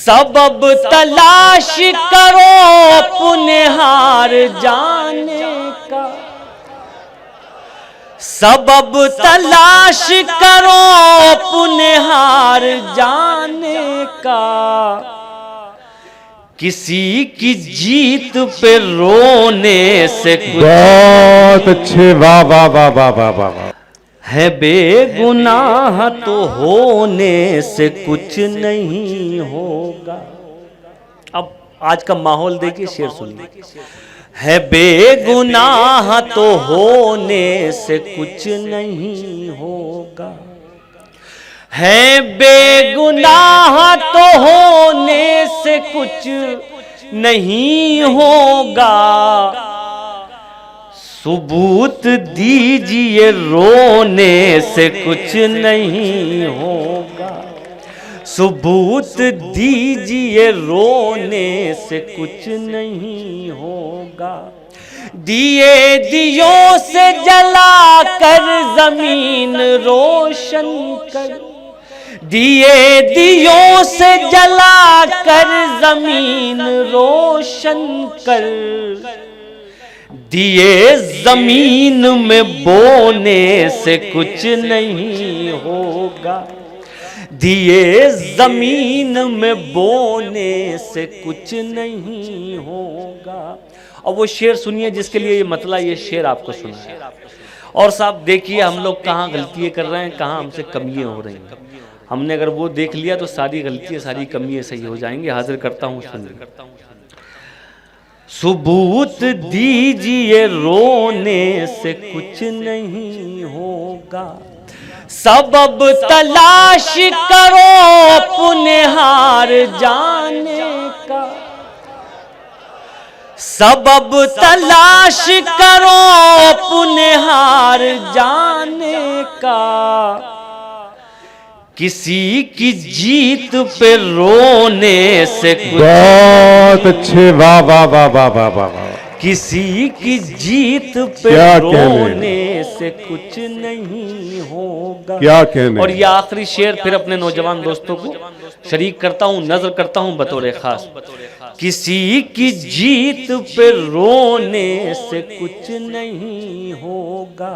सबब तलाश करो पुनहार जाने का, सबब तलाश करो पुनहार जाने का। किसी की जीत पे रोने से कुछ बहुत अच्छे, वाह वाह वाह वाह वाह वाह वाह। है बेगुनाह तो होने से कुछ नहीं होगा। अब आज का माहौल देखिए, शेर सुनिए। है बेगुनाह तो होने से कुछ नहीं होगा, है बेगुनाह तो होने से कुछ नहीं होगा। सबूत दीजिए रोने से कुछ नहीं होगा, सबूत दीजिए रोने से कुछ नहीं होगा। दिए दियों से जला कर जमीन रोशन कर, दिए दियों से जला कर जमीन रोशन कर। दिए जमीन में बोने से कुछ नहीं होगा, दिए जमीन में बोने से कुछ नहीं होगा। और वो शेर सुनिए जिसके लिए ये मतला ये शेर आपको सुना है। और साहब देखिए हम लोग कहाँ गलतियाँ कर रहे हैं, कहाँ हमसे कमियाँ हो रही हैं। हमने अगर वो देख लिया तो सारी गलतियाँ सारी कमियाँ सही हो जाएंगी। हाजिर करता हूँ, सुनिए। सबूत दीजिए रोने से कुछ नहीं होगा, सबब तलाश करो पुनहार जाने का, सबब तलाश करो पुनहार जाने का। किसी की जीत पे रोने से कुछ बहुत अच्छे, वाह वाह वाह वाह वाह वाह वाह। किसी की जीत पे क्या रोने से कुछ नहीं होगा। क्या कहने। और ये आखिरी शेर फिर अपने नौजवान दोस्तों को शरीक करता हूँ, नजर करता हूँ बतौर खास। किसी की जीत पे रोने से कुछ नहीं होगा,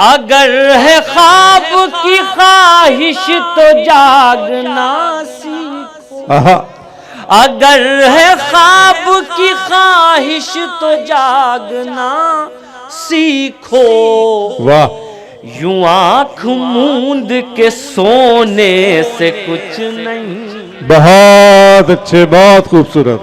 अगर है ख्वाब की ख्वाहिश तो जागना सीखो, अगर है ख्वाब की ख्वाहिश तो जागना सीखो। वाह। यूं आंख मूंद के सोने से कुछ नहीं। बहुत अच्छे, बहुत खूबसूरत।